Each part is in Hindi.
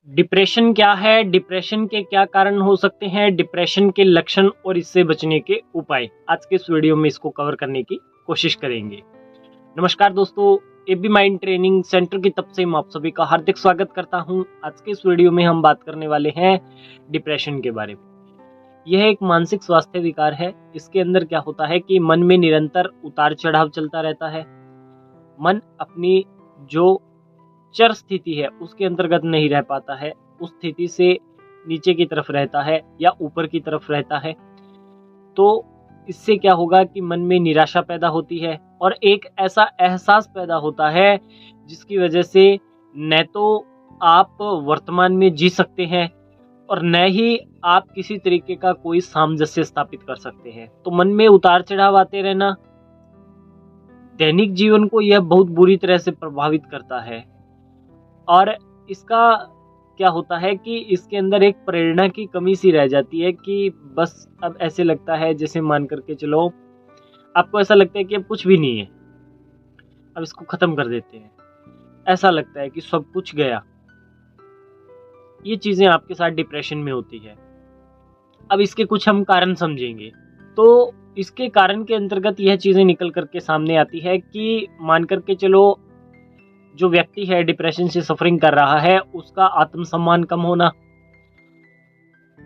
डिप्रेशन क्या है, डिप्रेशन के क्या कारण हो सकते हैं, डिप्रेशन के लक्षण और इससे बचने के उपाय। आज के इस वीडियो में इसको कवर करने की कोशिश करेंगे। नमस्कार दोस्तों, एबी माइंड ट्रेनिंग सेंटर की तरफ से मैं आप सभी का हार्दिक स्वागत करता हूं। आज के इस वीडियो में हम बात करने वाले हैं डिप्रेशन के बारे में। यह एक मानसिक स्वास्थ्य विकार है। इसके अंदर क्या होता है कि मन में निरंतर उतार चढ़ाव चलता रहता है। मन अपनी जो चर स्थिति है उसके अंतर्गत नहीं रह पाता है, उस स्थिति से नीचे की तरफ रहता है या ऊपर की तरफ रहता है। तो इससे क्या होगा कि मन में निराशा पैदा होती है और एक ऐसा एहसास पैदा होता है जिसकी वजह से न तो आप वर्तमान में जी सकते हैं और न ही आप किसी तरीके का कोई सामंजस्य स्थापित कर सकते हैं। तो मन में उतार चढ़ाव आते रहना दैनिक जीवन को यह बहुत बुरी तरह से प्रभावित करता है। और इसका क्या होता है कि इसके अंदर एक प्रेरणा की कमी सी रह जाती है कि बस अब ऐसे लगता है जैसे मान करके चलो, आपको ऐसा लगता है कि अब कुछ भी नहीं है, अब इसको खत्म कर देते हैं। ऐसा लगता है कि सब कुछ गया। ये चीजें आपके साथ डिप्रेशन में होती है। अब इसके कुछ हम कारण समझेंगे। तो इसके कारण के अंतर्गत यह चीजें निकल करके सामने आती है कि मान करके चलो, जो व्यक्ति है डिप्रेशन से सफरिंग कर रहा है उसका आत्मसम्मान कम होना,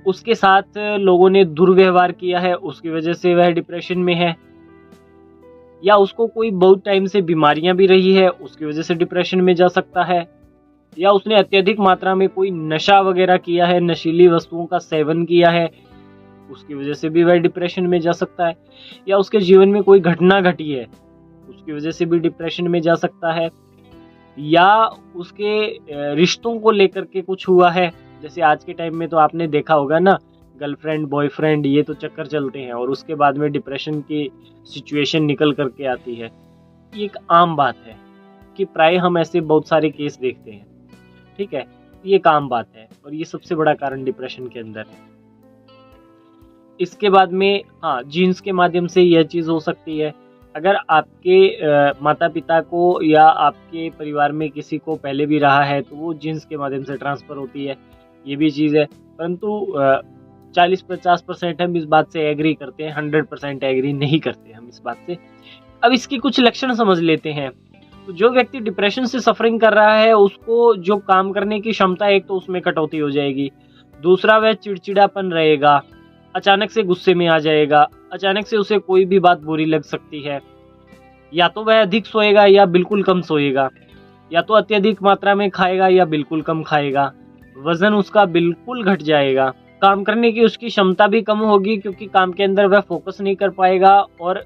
उसके साथ लोगों ने दुर्व्यवहार किया है उसकी वजह से वह डिप्रेशन में है, या उसको कोई बहुत टाइम से बीमारियां भी रही है उसकी वजह से डिप्रेशन में जा सकता है, या उसने अत्यधिक मात्रा में कोई नशा वगैरह किया है, नशीली वस्तुओं का सेवन किया है उसकी वजह से भी वह डिप्रेशन में जा सकता है, या उसके जीवन में कोई घटना घटी है उसकी वजह से भी डिप्रेशन में जा सकता है, या उसके रिश्तों को लेकर के कुछ हुआ है। जैसे आज के टाइम में तो आपने देखा होगा ना, गर्लफ्रेंड बॉयफ्रेंड ये तो चक्कर चलते हैं और उसके बाद में डिप्रेशन की सिचुएशन निकल करके आती है। ये एक आम बात है कि प्राय हम ऐसे बहुत सारे केस देखते हैं। ठीक है, ये एक आम बात है और ये सबसे बड़ा कारण डिप्रेशन के अंदर है। इसके बाद में जीन्स के माध्यम से यह चीज़ हो सकती है। अगर आपके माता पिता को या आपके परिवार में किसी को पहले भी रहा है तो वो जीन्स के माध्यम से ट्रांसफ़र होती है, ये भी चीज़ है। परंतु 40-50% हम इस बात से एग्री करते हैं, 100% एग्री नहीं करते हम इस बात से। अब इसकी कुछ लक्षण समझ लेते हैं। तो जो व्यक्ति डिप्रेशन से सफरिंग कर रहा है उसको जो काम करने की क्षमता, एक तो उसमें कटौती हो जाएगी, दूसरा वह चिड़चिड़ापन रहेगा, अचानक से गुस्से में आ जाएगा, अचानक से उसे कोई भी बात बुरी लग सकती है, या तो वह अधिक सोएगा या बिल्कुल कम सोएगा, या तो अत्यधिक मात्रा में खाएगा या बिल्कुल कम खाएगा, वजन उसका बिल्कुल घट जाएगा, काम करने की उसकी क्षमता भी कम होगी क्योंकि काम के अंदर वह फोकस नहीं कर पाएगा और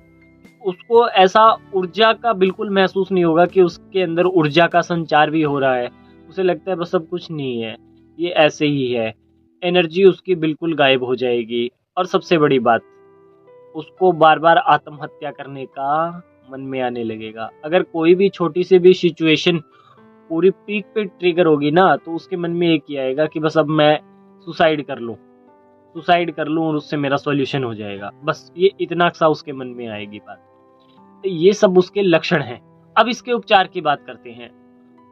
उसको ऐसा ऊर्जा का बिल्कुल महसूस नहीं होगा कि उसके अंदर ऊर्जा का संचार भी हो रहा है। उसे लगता है बस सब कुछ नहीं है, ये ऐसे ही है। एनर्जी उसकी बिल्कुल गायब हो जाएगी और सबसे बड़ी बात, उसको बार बार आत्महत्या करने का मन में आने लगेगा। अगर कोई भी छोटी सी भी सिचुएशन पूरी पीक पे ट्रिगर होगी ना तो उसके मन में एक ही आएगा कि बस अब मैं सुसाइड कर लूं और उससे मेरा सॉल्यूशन हो जाएगा। बस ये इतना सा उसके मन में आएगी बात। तो ये सब उसके लक्षण हैं। अब इसके उपचार की बात करते हैं।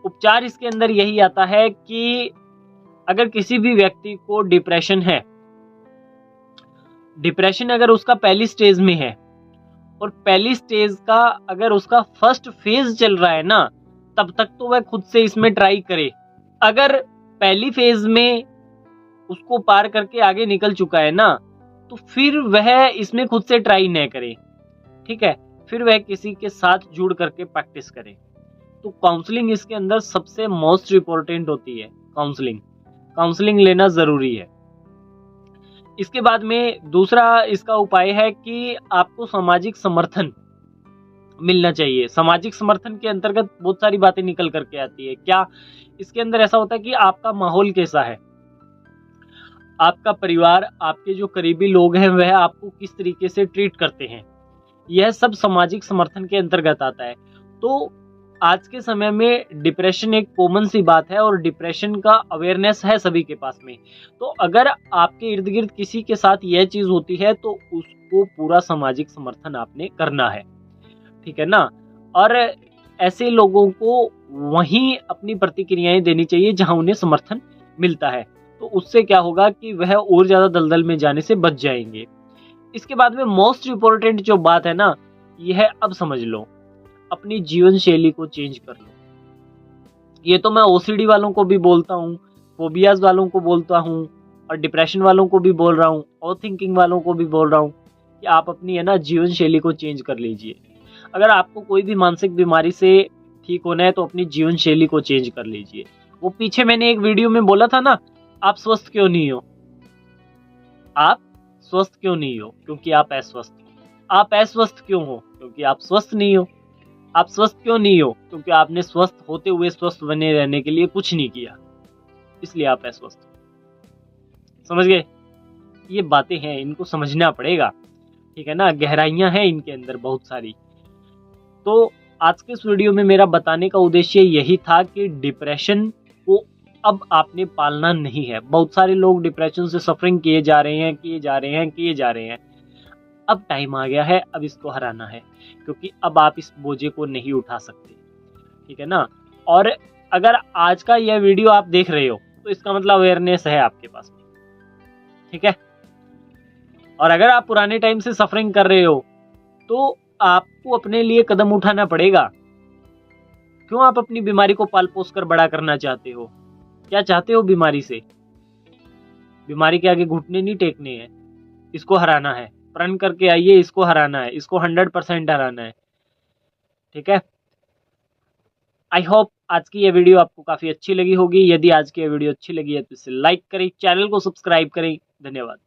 उपचार इसके अंदर यही आता है कि अगर किसी भी व्यक्ति को डिप्रेशन है, डिप्रेशन अगर उसका पहली स्टेज में है और पहली स्टेज का अगर उसका फर्स्ट फेज चल रहा है ना, तब तक तो वह खुद से इसमें ट्राई करे। अगर पहली फेज में उसको पार करके आगे निकल चुका है ना, तो फिर वह इसमें खुद से ट्राई न करे। ठीक है, फिर वह किसी के साथ जुड़ करके प्रैक्टिस करे। तो काउंसलिंग इसके अंदर सबसे मोस्ट इम्पोर्टेंट होती है। काउंसलिंग लेना जरूरी है। इसके बाद में दूसरा इसका उपाय है कि आपको सामाजिक समर्थन मिलना चाहिए। सामाजिक समर्थन के अंतर्गत बहुत सारी बातें निकल करके आती है। क्या इसके अंदर ऐसा होता है कि आपका माहौल कैसा है, आपका परिवार, आपके जो करीबी लोग हैं वह आपको किस तरीके से ट्रीट करते हैं, यह सब सामाजिक समर्थन के अंतर्गत आता है। तो आज के समय में डिप्रेशन एक कॉमन सी बात है और डिप्रेशन का अवेयरनेस है सभी के पास में। तो अगर आपके इर्द गिर्द किसी के साथ यह चीज होती है तो उसको पूरा सामाजिक समर्थन आपने करना है। ठीक है ना। और ऐसे लोगों को वहीं अपनी प्रतिक्रियाएं देनी चाहिए जहां उन्हें समर्थन मिलता है, तो उससे क्या होगा कि वह और ज़्यादा दलदल में जाने से बच जाएंगे। इसके बाद में मोस्ट इम्पोर्टेंट जो बात है ना, ये है, अब समझ लो, अपनी जीवन शैली को चेंज कर लो। ये तो मैं ओसीडी वालों को भी बोलता हूँ, फोबियाज वालों को बोलता हूँ, और डिप्रेशन वालों को भी बोल रहा हूँ, और थिंकिंग वालों को भी बोल रहा हूँ कि आप अपनी है ना जीवन शैली को चेंज कर लीजिए। अगर आपको कोई भी मानसिक बीमारी से ठीक होना है तो अपनी जीवन शैली को चेंज कर लीजिए। वो पीछे मैंने एक वीडियो में बोला था ना, आप स्वस्थ क्यों नहीं हो? आप स्वस्थ क्यों नहीं हो? क्योंकि आप अस्वस्थ हो। आप अस्वस्थ क्यों हो? क्योंकि आप स्वस्थ नहीं हो। आप स्वस्थ क्यों नहीं हो? क्योंकि आपने स्वस्थ होते हुए स्वस्थ बने रहने के लिए कुछ नहीं किया, इसलिए आप अस्वस्थ हो। समझ गए? ये बातें हैं, इनको समझना पड़ेगा, ठीक है ना? गहराइयां हैं इनके अंदर बहुत सारी। तो आज के इस वीडियो में मेरा बताने का उद्देश्य यही था कि डिप्रेशन को अब आपने पालना नहीं है। बहुत सारे लोग डिप्रेशन से सफरिंग किए जा रहे हैं। अब टाइम आ गया है, अब इसको हराना है, क्योंकि अब आप इस बोझे को नहीं उठा सकते, ठीक है ना? और अगर आज का यह वीडियो आप देख रहे हो तो इसका मतलब अवेयरनेस है आपके पास, ठीक है? और अगर आप पुराने टाइम से सफरिंग कर रहे हो तो आपको अपने लिए कदम उठाना पड़ेगा। क्यों आप अपनी बीमारी को पाल पोस कर बड़ा करना चाहते हो? क्या चाहते हो बीमारी से? बीमारी के आगे घुटने नहीं टेकने हैं, इसको हराना है। प्रण करके आइए, इसको हराना है, इसको 100% हराना है, ठीक है? आई होप आज की ये वीडियो आपको काफी अच्छी लगी होगी। यदि आज की ये वीडियो अच्छी लगी है तो इसे लाइक करें, चैनल को सब्सक्राइब करें। धन्यवाद।